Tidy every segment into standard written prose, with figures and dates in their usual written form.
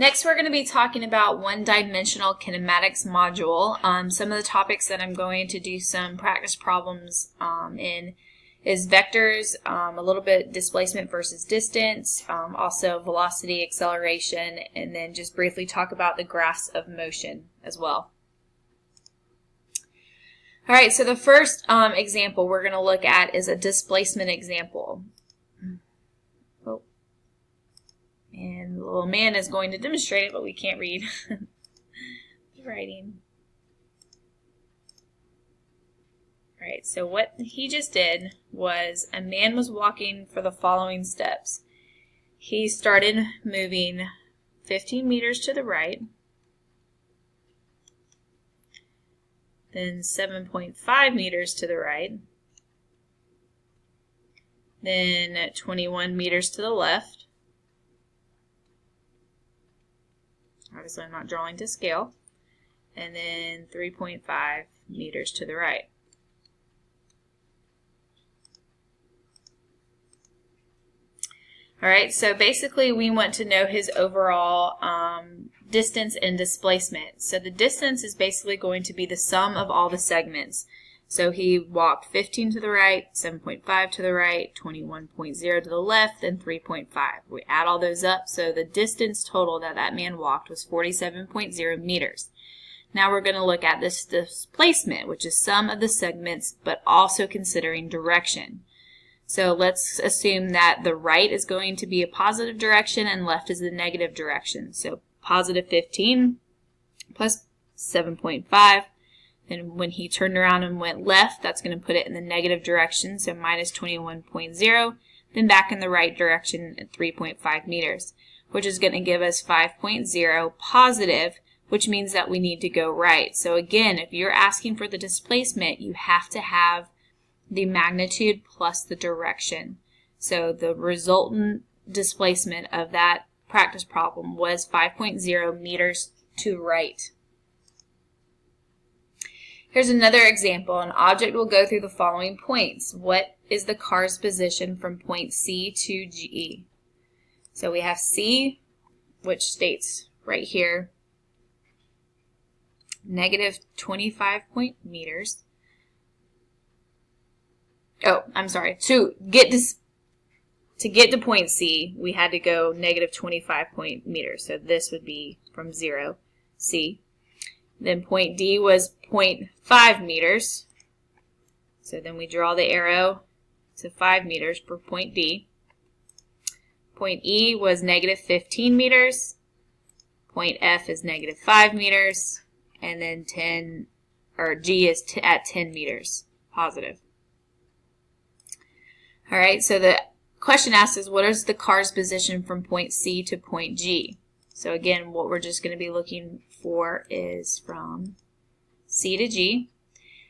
Next, we're going to be talking about one-dimensional kinematics module. Some of the topics that I'm going to do some practice problems in is vectors, a little bit displacement versus distance, also velocity, acceleration, and then just briefly talk about the graphs of motion as well. All right, so the first example we're going to look at is a displacement example. Oh. And the little man is going to demonstrate it, but we can't read the writing. All right, so what he just did was a man was walking for the following steps. He started moving 15 meters to the right, then 7.5 meters to the right, then 21 meters to the left. Obviously, I'm not drawing to scale. And then 3.5 meters to the right. All right, so basically we want to know his overall distance and displacement. So the distance is basically going to be the sum of all the segments. So he walked 15 to the right, 7.5 to the right, 21.0 to the left, and 3.5. We add all those up, so the distance total that that man walked was 47.0 meters. Now we're going to look at this displacement, which is sum of the segments, but also considering direction. So let's assume that the right is going to be a positive direction and left is the negative direction. So positive 15 plus 7.5. And when he turned around and went left, that's going to put it in the negative direction, so minus 21.0, then back in the right direction at 3.5 meters, which is going to give us 5.0 positive, which means that we need to go right. So again, if you're asking for the displacement, you have to have the magnitude plus the direction. So the resultant displacement of that practice problem was 5.0 meters to right. Here's another example. An object will go through the following points. What is the car's position from point C to G? So we have C, which states right here, negative 25 meters. Oh, I'm sorry. To get to point C, we had to go negative 25 meters. So this would be from 0, C. Then point D was 0.5 meters. So then we draw the arrow to 5 meters for point D. Point E was negative 15 meters. Point F is negative 5 meters. And then G is at 10 meters, positive. All right, so the question asks is, what is the car's position from point C to point G? So again, what we're just going to be looking for is from C to G.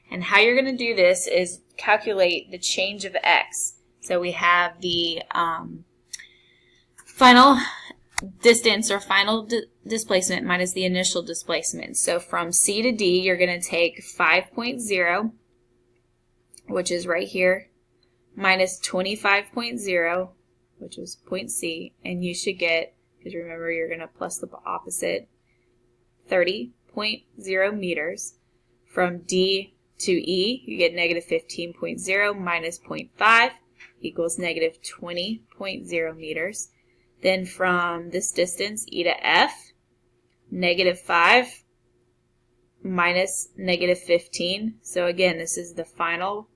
And how you're going to do this is calculate the change of x. So we have the final distance or final displacement minus the initial displacement. So from C to D, you're going to take 5.0, which is right here, minus 25.0, which was point C, and you should get, because remember you're going to plus the opposite, 30.0 meters. From D to E, you get negative 15.0 minus 0.5 equals negative 20.0 meters. Then from this distance, E to F, negative 5 minus negative 15. So again, this is the final,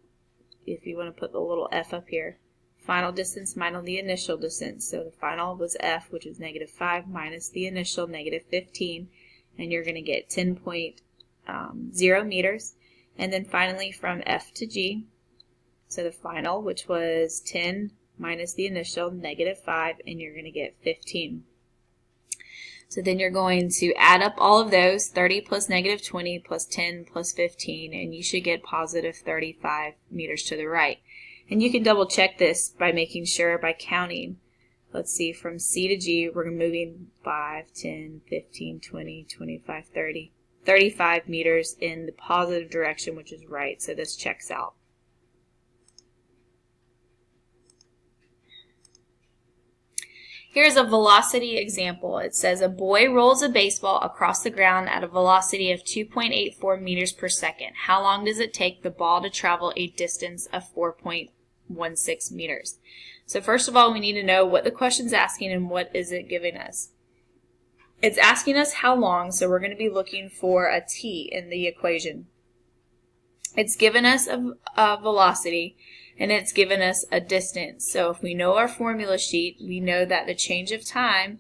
if you want to put the little f up here, final distance minus the initial distance. So the final was f, which is negative 5 minus the initial, negative 15. And you're going to get 10.0 meters. And then finally from F to G, so the final, which was 10 minus the initial, negative 5, and you're going to get 15. So then you're going to add up all of those, 30 plus negative 20 plus 10 plus 15, and you should get positive 35 meters to the right. And you can double check this by making sure, by counting. Let's see, from C to G, we're moving 5, 10, 15, 20, 25, 30, 35 meters in the positive direction, which is right. So this checks out. Here's a velocity example. It says a boy rolls a baseball across the ground at a velocity of 2.84 meters per second. How long does it take the ball to travel a distance of 4.16 meters? So first of all, we need to know what the question's asking and what is it giving us. It's asking us how long, so we're going to be looking for a t in the equation. It's given us a velocity, and it's given us a distance. So if we know our formula sheet, we know that the change of time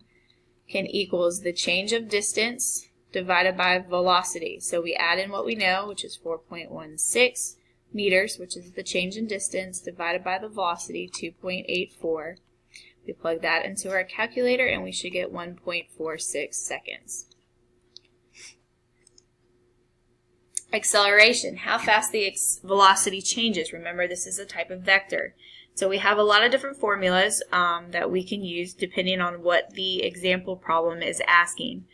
can equals the change of distance divided by velocity. So we add in what we know, which is 4.16 meters, which is the change in distance, divided by the velocity, 2.84. We plug that into our calculator, and we should get 1.46 seconds. Acceleration, how fast the velocity changes. Remember, this is a type of vector. So we have a lot of different formulas that we can use depending on what the example problem is asking.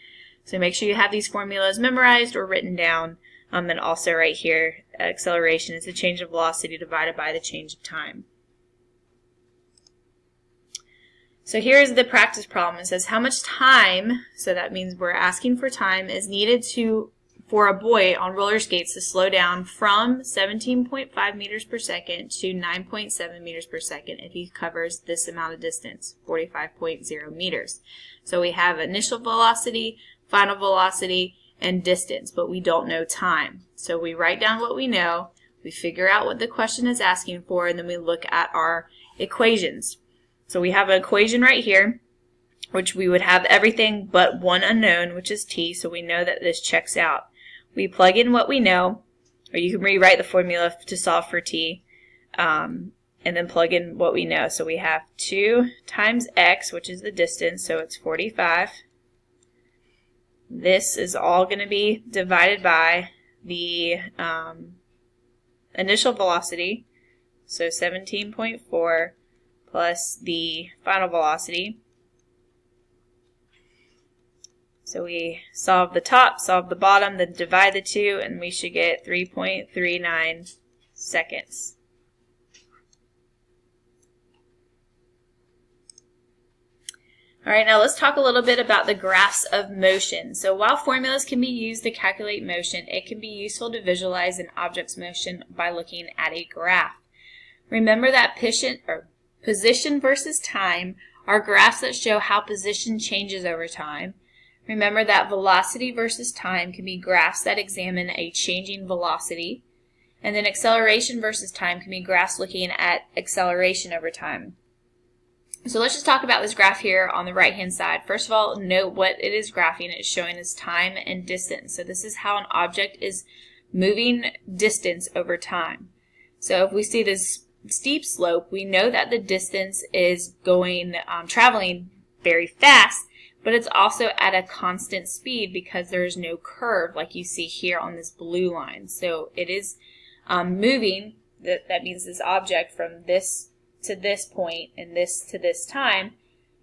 So make sure you have these formulas memorized or written down. And also right here, acceleration is the change of velocity divided by the change of time. So here's the practice problem. It says how much time, so that means we're asking for time, is needed for a boy on roller skates to slow down from 17.5 meters per second to 9.7 meters per second if he covers this amount of distance, 45.0 meters. So we have initial velocity, final velocity, and distance, but we don't know time. So we write down what we know, we figure out what the question is asking for, and then we look at our equations. So we have an equation right here, which we would have everything but one unknown, which is t, so we know that this checks out. We plug in what we know, or you can rewrite the formula to solve for t, and then plug in what we know. So we have 2 times x, which is the distance, so it's 45. This is all going to be divided by the initial velocity, so 17.4 plus the final velocity. So we solve the top, solve the bottom, then divide the two, and we should get 3.39 seconds. All right, now let's talk a little bit about the graphs of motion. So while formulas can be used to calculate motion, it can be useful to visualize an object's motion by looking at a graph. Remember that position versus time are graphs that show how position changes over time. Remember that velocity versus time can be graphs that examine a changing velocity. And then acceleration versus time can be graphs looking at acceleration over time. So let's just talk about this graph here on the right-hand side. First of all, note what it is graphing. It's showing us time and distance. So this is how an object is moving distance over time. So if we see this steep slope, we know that the distance is traveling very fast, but it's also at a constant speed because there is no curve like you see here on this blue line. So it is moving. That means this object from this to this point and this to this time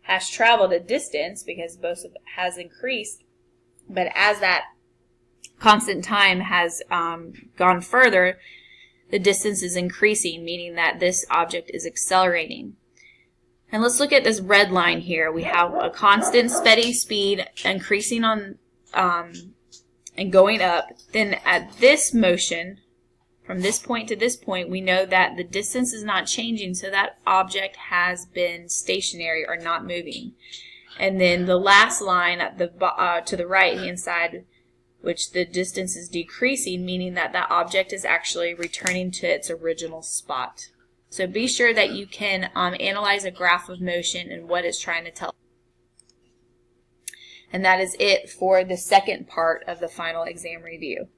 has traveled a distance because both of it has increased. But as that constant time has gone further, the distance is increasing, meaning that this object is accelerating. And let's look at this red line here. We have a constant steady speed increasing on and going up. Then at this motion, from this point to this point, we know that the distance is not changing, so that object has been stationary or not moving. And then the last line at the to the right-hand side, which the distance is decreasing, meaning that that object is actually returning to its original spot. So be sure that you can analyze a graph of motion and what it's trying to tell. And that is it for the second part of the final exam review.